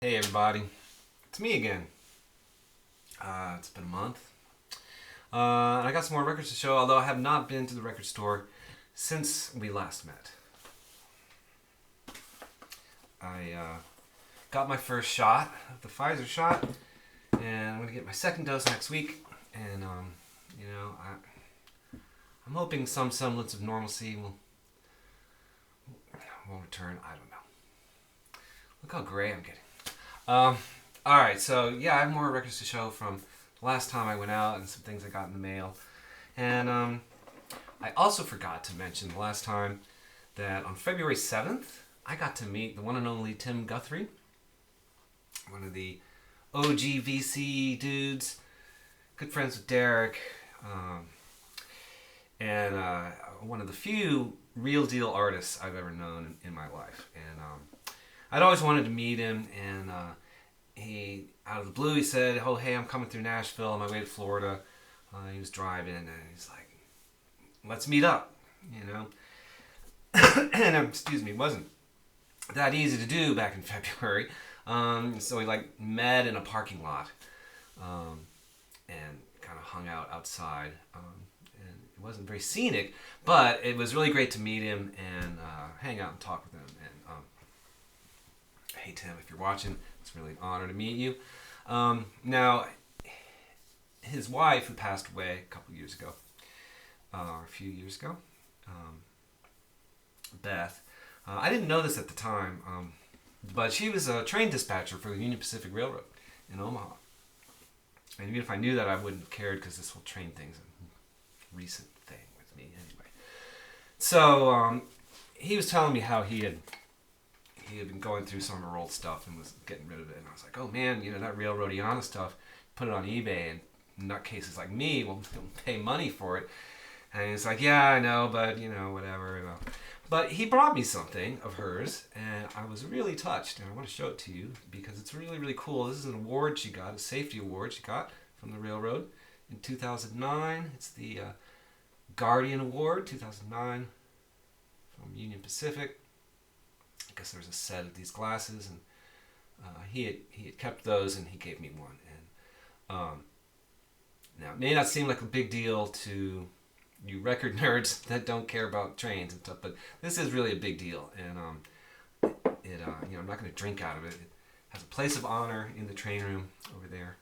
Hey everybody, it's me again. It's been a month. And I got some more records to show, although I have not been to the record store since we last met. I got my first shot of the Pfizer shot, and I'm going to get my second dose next week. And, I'm hoping some semblance of normalcy will return. I don't know. Look how gray I'm getting. Alright, so yeah, I have more records to show from the last time I went out and some things I got in the mail. And I also forgot to mention the last time that on February 7th, I got to meet the one and only Tim Guthrie, one of the OG VC dudes, good friends with Derek, and one of the few real deal artists I've ever known in my life. And I'd always wanted to meet him, and he, out of the blue, he said, "Oh, hey, I'm coming through Nashville on my way to Florida." He was driving, and he's like, "Let's meet up," you know. And it wasn't that easy to do back in February. So we met in a parking lot, and kind of hung out outside. And it wasn't very scenic, but it was really great to meet him and hang out and talk with him. And hey Tim, if you're watching, it's really an honor to meet you. Now, his wife, who passed away a couple years ago, or a few years ago, Beth, I didn't know this at the time, but she was a train dispatcher for the Union Pacific Railroad in Omaha. And even if I knew that, I wouldn't have cared, because this whole train thing's a recent thing with me anyway. So he was telling me how he had been going through some of her old stuff and was getting rid of it. And I was like, oh man, that railroadiana stuff, put it on eBay, and nutcases like me will pay money for it. And he's like, yeah, I know, but whatever. But he brought me something of hers, and I was really touched, and I want to show it to you because it's really, really cool. This is an award she got, a safety award she got from the railroad in 2009. It's the Guardian Award, 2009, from Union Pacific. I guess there was a set of these glasses, and he had kept those, and he gave me one. And now, it may not seem like a big deal to you record nerds that don't care about trains and stuff, but this is really a big deal. And I'm not going to drink out of it. It has a place of honor in the train room over there.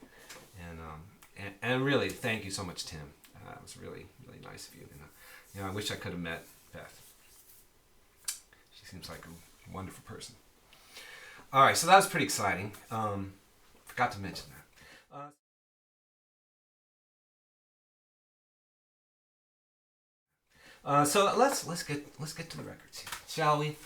And really, thank you so much, Tim. It was really, really nice of you. And I wish I could have met Beth. She seems like a wonderful person. All right, so that was pretty exciting. Forgot to mention that. So let's get to the records here, shall we?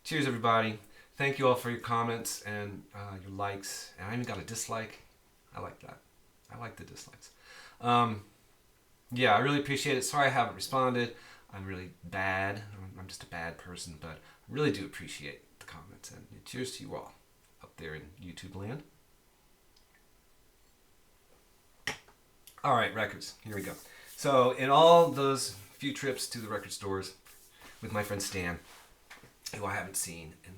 Cheers, everybody. Thank you all for your comments and your likes. And I even got a dislike. I like that. I like the dislikes. Yeah, I really appreciate it. Sorry I haven't responded. I'm really bad. I'm just a bad person, but I really do appreciate the comments. And cheers to you all up there in YouTube land. All right, records. Here we go. So in all those few trips to the record stores with my friend Stan, who I haven't seen in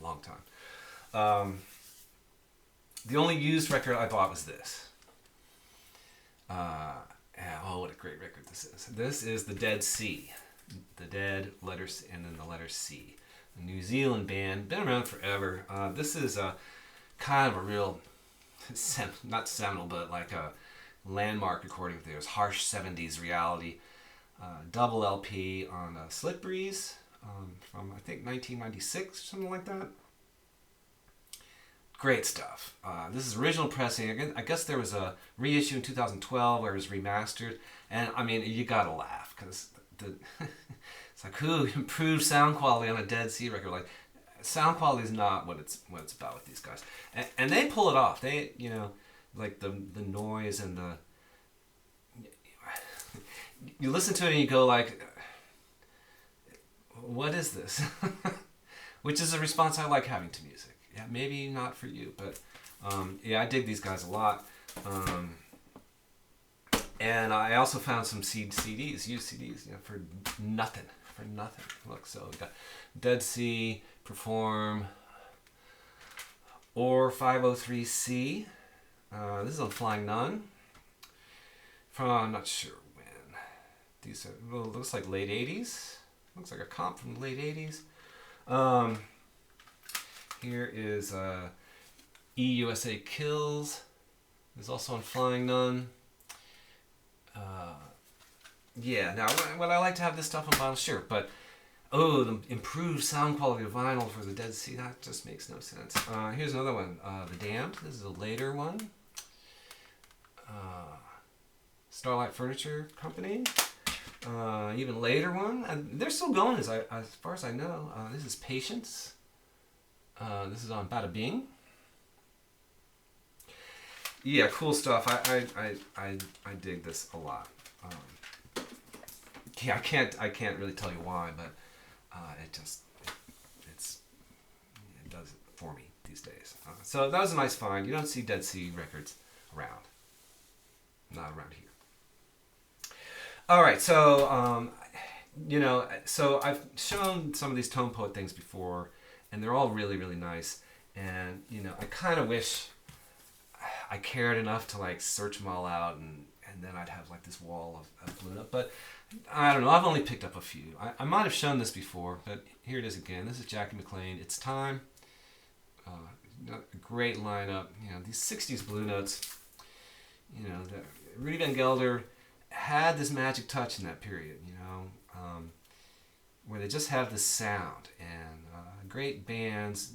a long time, the only used record I bought was this. Oh, what a great record this is. This is the Dead Sea. The Dead, letters, and then the letter C. A New Zealand band, been around forever. This is a kind of a real, not seminal, but like a landmark recording of theirs, harsh 70s reality. Double LP on Slick Breeze from, I think, 1996 or something like that. Great stuff. This is original pressing. I guess there was a reissue in 2012 where it was remastered. And, I mean, you gotta laugh, because it's like, who improved sound quality on a Dead Sea record? Like, sound quality is not what it's about with these guys. And they pull it off. They, like the noise and the... You listen to it and you go like, what is this? Which is a response I like having to music. Yeah, maybe not for you, but yeah, I dig these guys a lot. And I also found some used CDs, for nothing. for nothing. Look, so we got Dead Sea, Perform, or 503C. This is on Flying Nun. From, I'm not sure when. These are, well, looks like late 80s. Looks like a comp from the late 80s. Here is EUSA Kills. Is also on Flying Nun. Yeah, now would I like to have this stuff on vinyl? Sure, but the improved sound quality of vinyl for the Dead Sea, that just makes no sense. Here's another one, The Damned. This is a later one. Starlight Furniture Company. Even later one. And they're still going as far as I know. This is Patience. This is on Bada Bing. Yeah, cool stuff. I dig this a lot. Yeah, I can't really tell you why, but it does it for me these days. So that was a nice find. You don't see Dead Sea records around. Not around here. All right, so so I've shown some of these Tone Poet things before, and they're all really, really nice. And I kind of wish I cared enough to like search them all out, and then I'd have like this wall of Blue Note. But I don't know. I've only picked up a few. I might have shown this before, but here it is again. This is Jackie McLean. It's Time. A great lineup. These '60s Blue Notes. Rudy Van Gelder had this magic touch in that period. Where they just have this sound and great bands.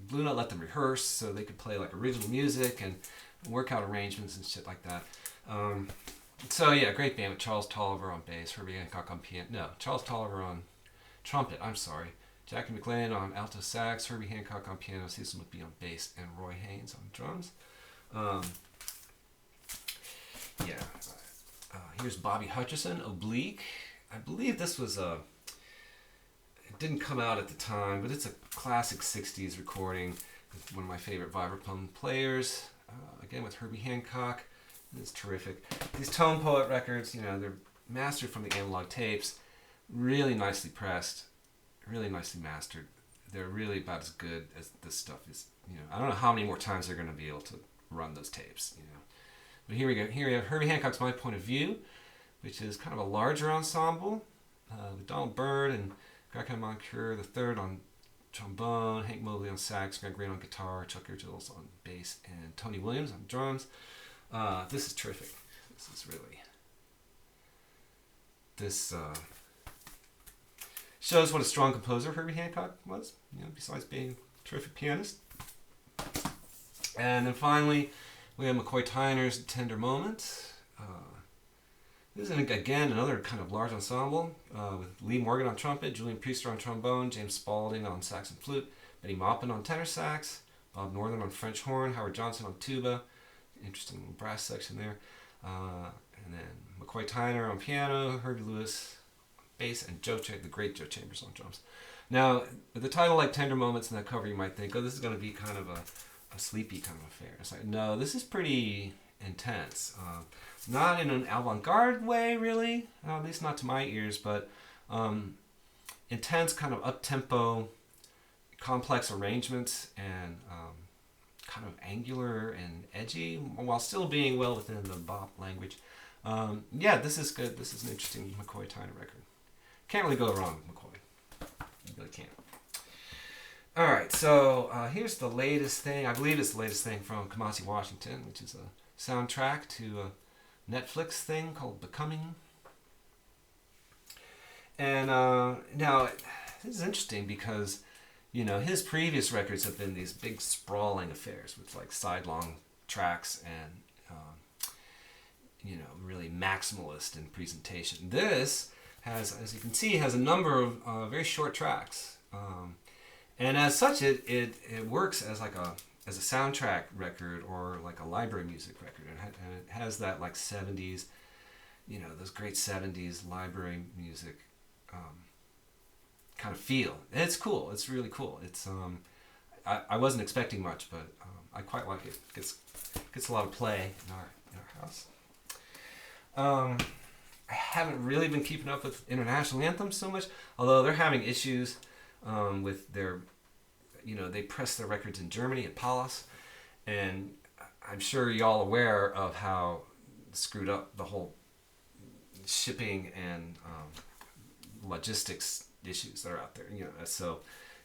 Blue Note let them rehearse so they could play like original music and work out arrangements and shit like that. So yeah, great band with Charles Tolliver on bass, Herbie Hancock on piano. No, Charles Tolliver on trumpet. I'm sorry. Jackie McLean on alto sax, Herbie Hancock on piano, Cecil McBee on bass, and Roy Haynes on drums. Here's Bobby Hutcherson, Oblique. I believe this was it didn't come out at the time, but it's a classic 60s recording. One of my favorite vibraphone players. Again with Herbie Hancock. It's terrific. These Tone Poet records, they're mastered from the analog tapes. Really nicely pressed. Really nicely mastered. They're really about as good as this stuff is. I don't know how many more times they're going to be able to run those tapes. But here we go. Here we have Herbie Hancock's My Point of View, which is kind of a larger ensemble with Donald Byrd and Gracchus Moncure III on trombone, Hank Mobley on sax, Greg Green on guitar, Chuck Ergels on bass, and Tony Williams on drums. This is terrific. This is really... This shows what a strong composer Herbie Hancock was, besides being a terrific pianist. And then finally, we have McCoy Tyner's Tender Moment. This is, again, another kind of large ensemble with Lee Morgan on trumpet, Julian Priester on trombone, James Spaulding on sax and flute, Benny Maupin on tenor sax, Bob Northern on French horn, Howard Johnson on tuba, interesting brass section there, and then McCoy Tyner on piano, Herbie Lewis on bass, and the great Joe Chambers on drums. Now, with the title like Tender Moments in that cover, you might think, oh, this is going to be kind of a sleepy kind of affair. It's like, no, this is pretty intense. Not in an avant-garde way, really, at least not to my ears, but intense, kind of up-tempo, complex arrangements, and kind of angular and edgy, while still being well within the bop language. This is good. This is an interesting McCoy Tyner record. Can't really go wrong with McCoy. You really can't. All right, so here's the latest thing. I believe it's the latest thing from Kamasi Washington, which is a soundtrack to a Netflix thing called Becoming. And now, this is interesting because, his previous records have been these big sprawling affairs with like sidelong tracks and, really maximalist in presentation. This has, as you can see, has a number of very short tracks. And as such, it works as like a soundtrack record or like a library music record, and it has that like 70s, those great 70s library music kind of feel. And it's cool. It's really cool. It's I wasn't expecting much, but I quite like it. Gets a lot of play in our house. I haven't really been keeping up with international anthems so much, although they're having issues with their, they press their records in Germany at Palace, and I'm sure y'all aware of how screwed up the whole shipping and logistics issues that are out there. So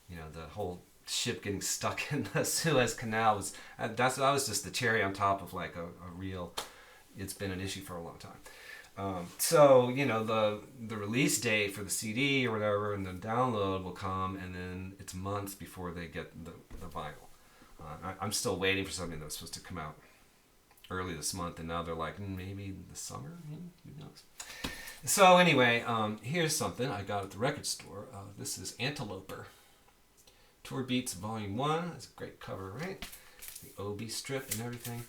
the whole ship getting stuck in the Suez Canal that was just the cherry on top of like a real. It's been an issue for a long time. So the release date for the CD or whatever and the download will come, and then it's months before they get the vinyl. I'm still waiting for something that was supposed to come out early this month, and now they're like, maybe the summer? Who knows? So anyway, here's something I got at the record store. This is Anteloper. Tour Beats Volume 1. It's a great cover, right? The OB strip and everything.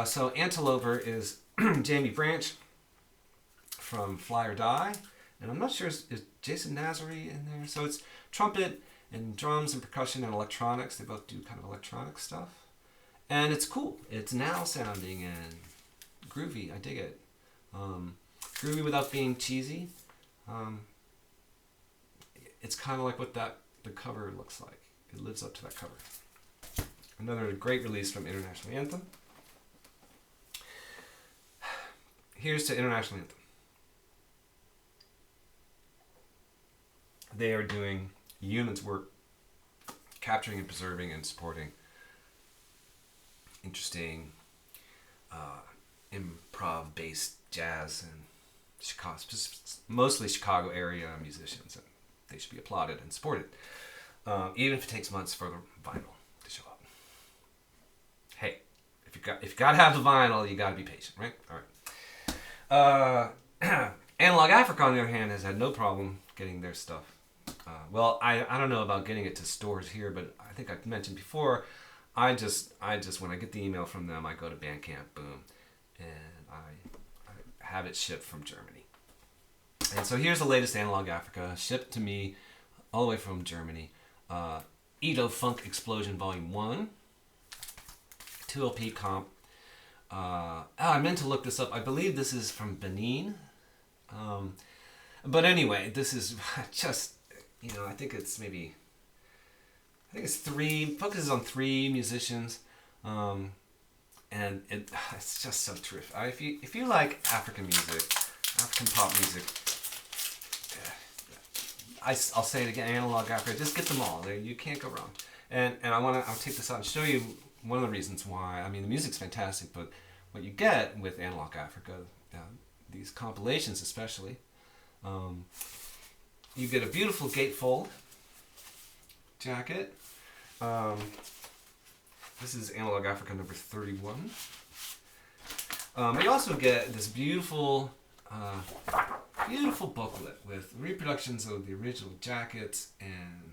So Anteloper is Jamie Branch from Fly or Die. And I'm not sure, is Jason Nazary in there? So it's trumpet and drums and percussion and electronics. They both do kind of electronic stuff. And it's cool. It's now sounding and groovy. I dig it. Groovy without being cheesy. It's kind of like what the cover looks like. It lives up to that cover. Another great release from International Anthem. Here's to International Anthem. They are doing yeoman's work capturing and preserving and supporting interesting improv-based jazz and Chicago, mostly Chicago area musicians, and they should be applauded and supported, even if it takes months for the vinyl to show up. Hey, if you gotta have the vinyl, you gotta be patient, right? All right. Analog Africa, on the other hand, has had no problem getting their stuff. Well, I don't know about getting it to stores here, but I think I've mentioned before. I just when I get the email from them, I go to Bandcamp, boom, and I have it shipped from Germany. And so here's the latest Analog Africa, shipped to me all the way from Germany. Edo Funk Explosion Volume 1, 2LP comp. I meant to look this up. I believe this is from Benin. But anyway, this is just, I think it's focuses on 3 musicians. And it's just so terrific. If you like African music, African pop music, I'll say it again, Analog Africa, just get them all. You can't go wrong. And I'll take this out and show you one of the reasons why. I mean, the music's fantastic, but what you get with Analog Africa, these compilations especially, you get a beautiful gatefold jacket. This is Analog Africa number 31. You also get this beautiful booklet with reproductions of the original jackets and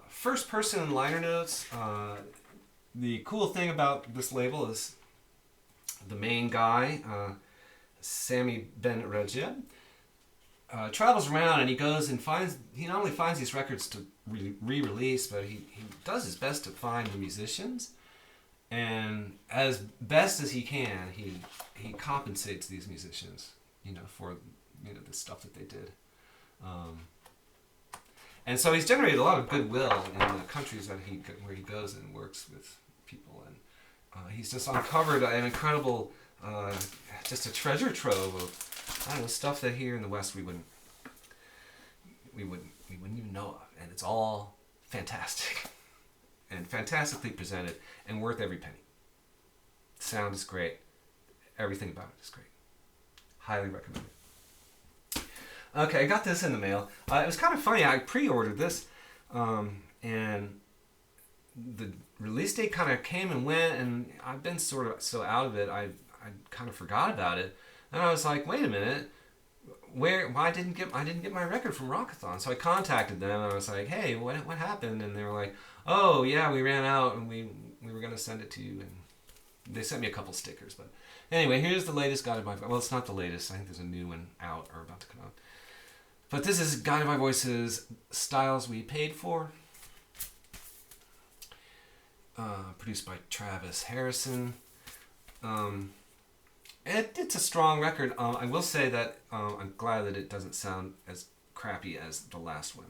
first-person liner notes. The cool thing about this label is the main guy, Sammy Ben Rodger, travels around and he goes and he not only finds these records to re-release, but he does his best to find the musicians, and as best as he can, he compensates these musicians, for the stuff that they did. And so he's generated a lot of goodwill in the countries where he goes and works with people, and he's just uncovered an incredible, just a treasure trove of, stuff that here in the West we wouldn't even know of, and it's all fantastic and fantastically presented and worth every penny. The sound is great. Everything about it is great. Highly recommend it. Okay, I got this in the mail. It was kind of funny. I pre-ordered this, and the release date kind of came and went, and I've been sort of so out of it, I kind of forgot about it. And I was like, wait a minute, I didn't get my record from Rockathon. So I contacted them and I was like, hey, what happened? And they were like, oh yeah, we ran out and we were gonna send it to you, and they sent me a couple stickers. But anyway, here's the latest Guided by Voices. Well, it's not the latest. I think there's a new one out or about to come out. But this is Guided by Voices, Styles We Paid For. Produced by Travis Harrison. It's a strong record. I will say that I'm glad that it doesn't sound as crappy as the last one.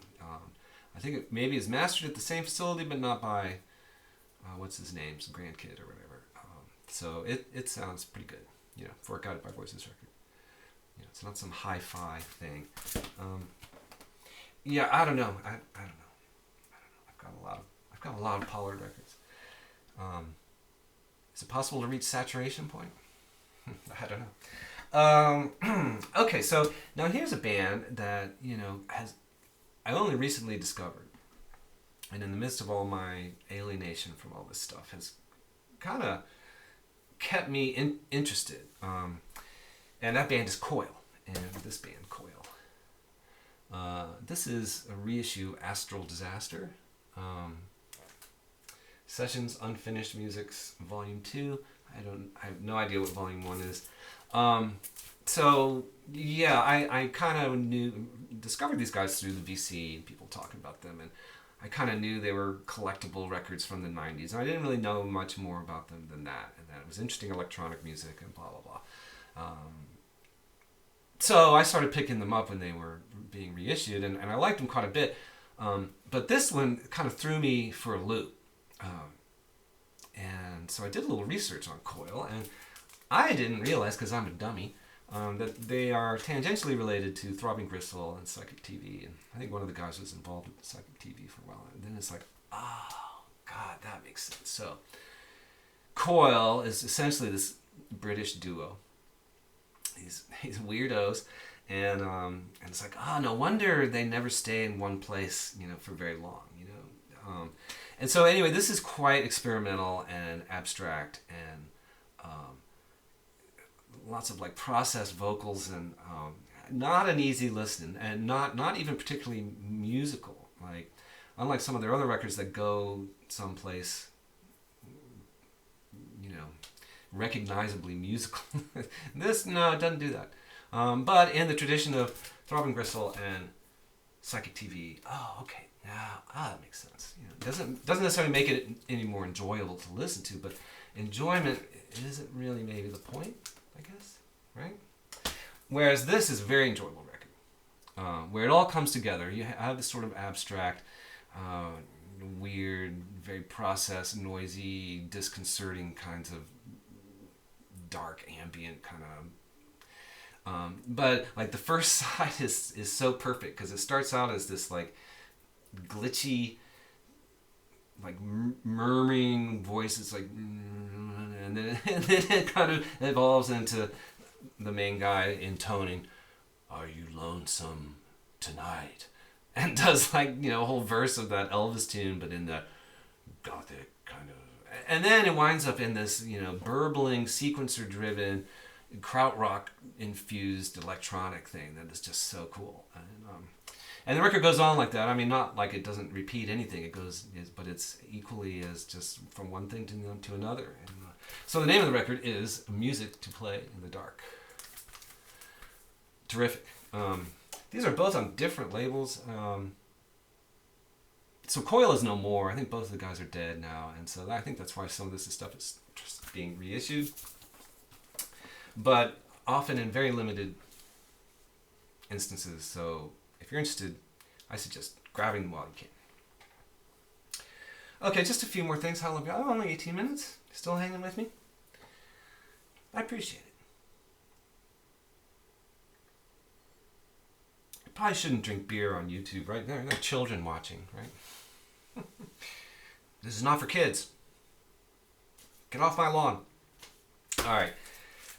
I think it maybe is mastered at the same facility, but not by what's his name, some grandkid or whatever. So it sounds pretty good, you know, for a Guided by Voices record. You know, it's not some hi-fi thing. Yeah, I don't know. I don't know. I've got a lot of Pollard records. Is it possible to reach saturation point? I don't know. Okay, so now here's a band that, you know, I only recently discovered, and in the midst of all my alienation from all this stuff, has kind of kept me interested. And that band is Coil, and this band Coil. This is a reissue, Astral Disaster. Sessions Unfinished Musics Volume 2. I have no idea what Volume 1 is. So yeah, I kind of discovered these guys through the VC and people talking about them, and I kind of knew they were collectible records from the 90s, and I didn't really know much more about them than that, and that it was interesting electronic music and blah blah blah. So I started picking them up when they were being reissued, and I liked them quite a bit. But this one kind of threw me for a loop. And so I did a little research on Coil, and I didn't realize, because I'm a dummy, that they are tangentially related to Throbbing Gristle and Psychic TV. And I think one of the guys was involved with Psychic TV for a while. And then it's like, oh, God, that makes sense. So Coil is essentially this British duo. These weirdos. And it's like, oh, no wonder they never stay in one place, you know, for very long, you know. And so anyway, this is quite experimental and abstract, and lots of like processed vocals, and not an easy listen, and not even particularly musical. Like, unlike some of their other records that go someplace, you know, recognizably musical. This, no, it doesn't do that. But in the tradition of Throbbing Gristle and Psychic TV, oh, okay, now that makes sense. You know, doesn't necessarily make it any more enjoyable to listen to, but enjoyment isn't really maybe the point, I guess, right? Whereas this is a very enjoyable record, where it all comes together. You have this sort of abstract, weird, very processed, noisy, disconcerting kinds of dark, ambient kind of. But like the first side is so perfect, because it starts out as this like glitchy, like murmuring voices, like, and then it kind of evolves into the main guy intoning, "Are you lonesome tonight?" and does, like, you know, a whole verse of that Elvis tune, but in the gothic kind of, and then it winds up in this, you know, burbling, sequencer driven, krautrock infused electronic thing that is just so cool. And the record goes on like that. I mean, not like it doesn't repeat anything. It goes, but it's equally as just from one thing to another. And, so the name of the record is Music to Play in the Dark. Terrific. These are both on different labels. So Coil is no more. I think both of the guys are dead now, and so I think that's why some of this stuff is just being reissued. But often in very limited instances. So if you're interested, I suggest grabbing them while you can. Okay, just a few more things. How long? Oh, only 18 minutes. Still hanging with me? I appreciate it. I probably shouldn't drink beer on YouTube, right? There are children watching, right? This is not for kids. Get off my lawn. All right.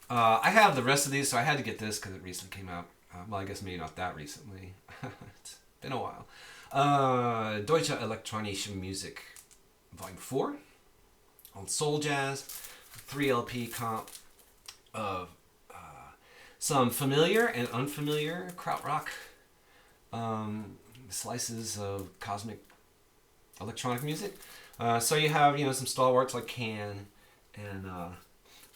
I have the rest of these, so I had to get this because it recently came out. Well, I guess maybe not that recently. It's been a while. Deutsche Elektronische Musik, Volume 4, on Soul Jazz, 3 LP comp of some familiar and unfamiliar krautrock, slices of cosmic electronic music. So you have, you know, some stalwarts like Can and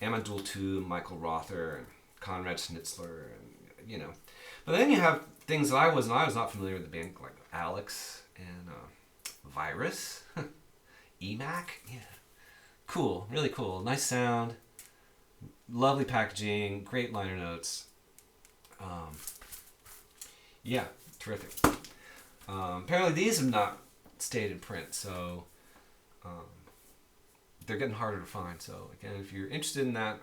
Amadou Tu, Michael Rother, and Conrad Schnitzler, and, you know. But then you have things that I was not familiar with, the band like Alex and Virus, EMAC, yeah, cool, really cool, nice sound, lovely packaging, great liner notes. Yeah, terrific. Apparently these have not stayed in print, so they're getting harder to find. So again, if you're interested in that,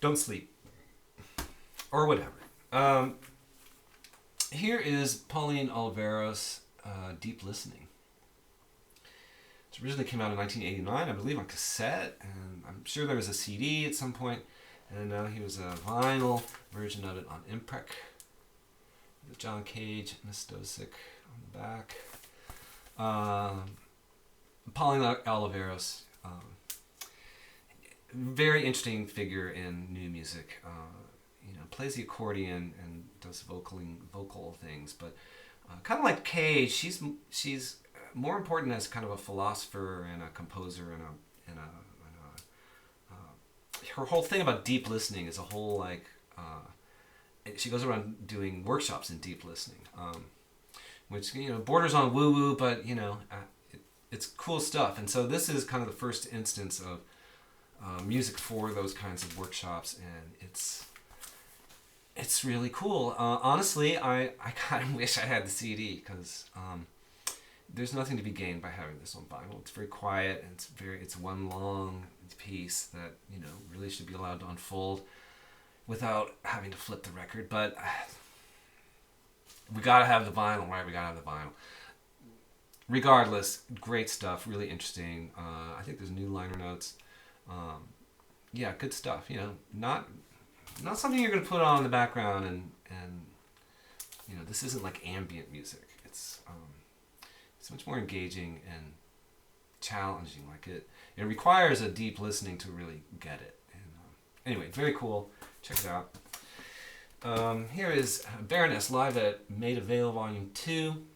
don't sleep or whatever. Here is Pauline Oliveros' Deep Listening. It originally came out in 1989, I believe, on cassette, and I'm sure there was a CD at some point, and now he was a vinyl version of it on Imprec. With John Cage and Stosic on the back. Pauline Oliveros, very interesting figure in new music. Plays the accordion and does vocal things, but kind of like Cage, she's more important as kind of a philosopher and a composer and her whole thing about deep listening is a whole she goes around doing workshops in deep listening, which borders on woo woo, but it's cool stuff. And so this is kind of the first instance of music for those kinds of workshops, and it's really cool. Honestly, I kind of wish I had the CD because there's nothing to be gained by having this on vinyl. It's very quiet, and it's one long piece that really should be allowed to unfold without having to flip the record. But we gotta have the vinyl, right? We gotta have the vinyl. Regardless, great stuff, really interesting. I think there's new liner notes. Yeah, good stuff. Not something you're gonna put on in the background and this isn't like ambient music. It's much more engaging and challenging. Like it requires a deep listening to really get it. And anyway, very cool. Check it out. Here is Baroness live at Made Avail Volume 2.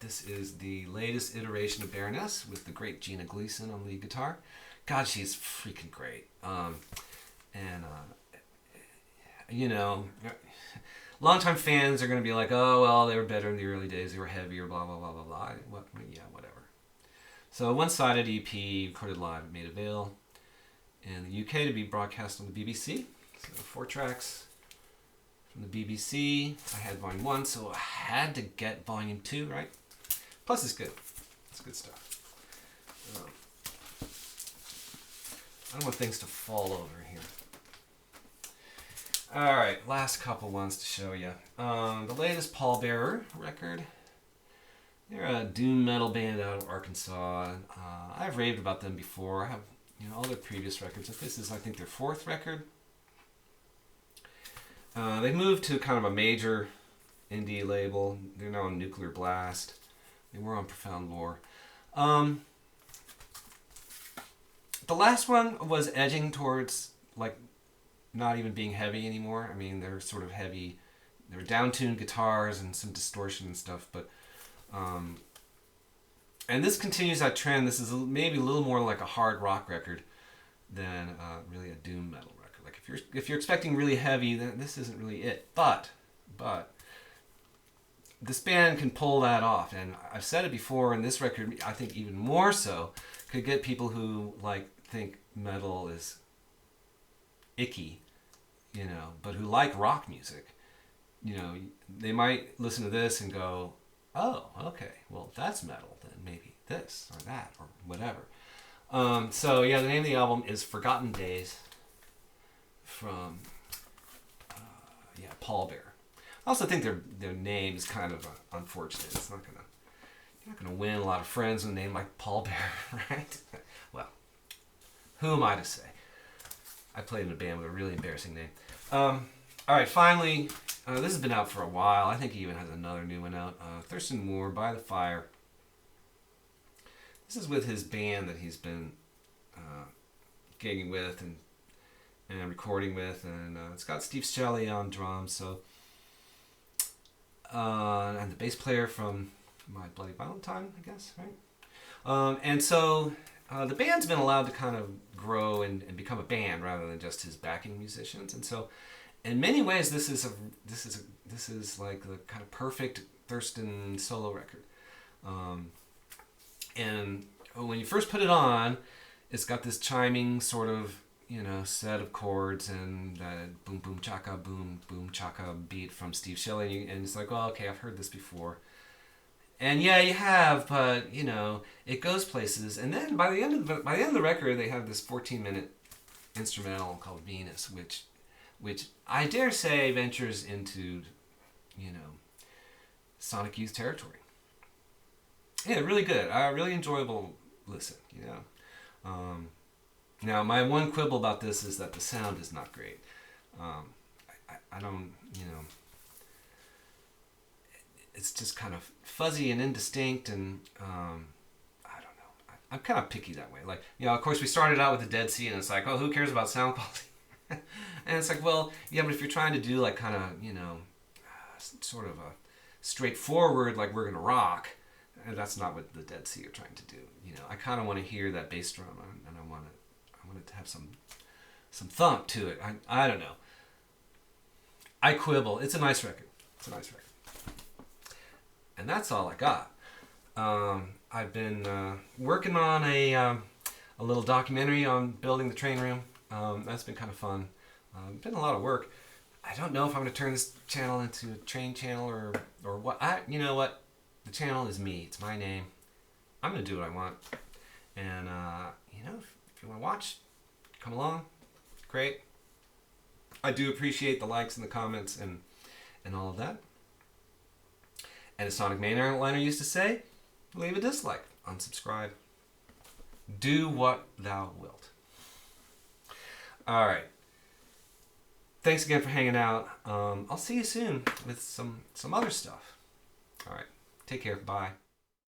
This is the latest iteration of Baroness with the great Gina Gleason on lead guitar. God, she's freaking great. Longtime fans are going to be like, oh, well, they were better in the early days. They were heavier, blah, blah, blah, blah, blah. Yeah, whatever. So one-sided EP recorded live at Made Avail in the UK to be broadcast on the BBC. So 4 tracks from the BBC. I had Volume 1, so I had to get Volume 2, right? Plus it's good. It's good stuff. I don't want things to fall over here. Alright, last couple ones to show you. The latest Pallbearer record. They're a doom metal band out of Arkansas. I've raved about them before. I have all their previous records. This is, I think, their 4th record. They moved to kind of a major indie label. They're now on Nuclear Blast. They were on Profound Lore. The last one was edging towards not even being heavy anymore. I mean, they're sort of heavy. They're down-tuned guitars and some distortion and stuff, but and this continues that trend. This is maybe a little more like a hard rock record than really a doom metal record. Like if you're expecting really heavy, then this isn't really it. But this band can pull that off, and I've said it before. And this record, I think even more so, could get people who think metal is icky, but who like rock music. They might listen to this and go, oh, okay, well, if that's metal, then maybe this or that or whatever. So yeah, the name of the album is Forgotten Days from Pallbearer. I also think their name is kind of unfortunate. It's you're not gonna win a lot of friends with a name like Pallbearer, right? Well, who am I to say? I played in a band with a really embarrassing name. All right, finally, this has been out for a while. I think he even has another new one out. Thurston Moore, By the Fire. This is with his band that he's been gigging with and recording with, and it's got Steve Shelley on drums. So, and the bass player from My Bloody Valentine, I guess, right? And so the band's been allowed to kind of grow and become a band rather than just his backing musicians. And so, in many ways, this is like the kind of perfect Thurston solo record. And when you first put it on, it's got this chiming sort of, you know, set of chords and that boom boom chaka boom boom chaka beat from Steve Shelley, and it's like, oh, okay, I've heard this before. And yeah, you have, but you know, it goes places. And then by the end of the record, they have this 14-minute instrumental called Venus, which I dare say ventures into, you know, Sonic Youth territory. Yeah, really good. Really enjoyable listen. You know. Now, my one quibble about this is that the sound is not great. I don't, you know, it's just kind of fuzzy and indistinct, and I don't know. I'm kind of picky that way. Like, you know, of course, we started out with the Dead Sea, and it's like, oh, who cares about sound quality? And it's like, well, yeah, but if you're trying to do like kind of, you know, sort of a straightforward, like we're gonna rock, that's not what the Dead Sea are trying to do. You know, I kind of want to hear that bass drum, and I want it to have some thump to it. I don't know. I quibble. It's a nice record. It's a nice record. And that's all I got. I've been working on a little documentary on building the train room. That's been kind of fun. Been a lot of work. I don't know if I'm going to turn this channel into a train channel or what. You know what? The channel is me. It's my name. I'm going to do what I want. And, you know, if you want to watch, come along. Great. I do appreciate the likes and the comments and all of that. And as Sonic Mainliner used to say, leave a dislike, unsubscribe. Do what thou wilt. All right. Thanks again for hanging out. I'll see you soon with some other stuff. All right. Take care. Bye.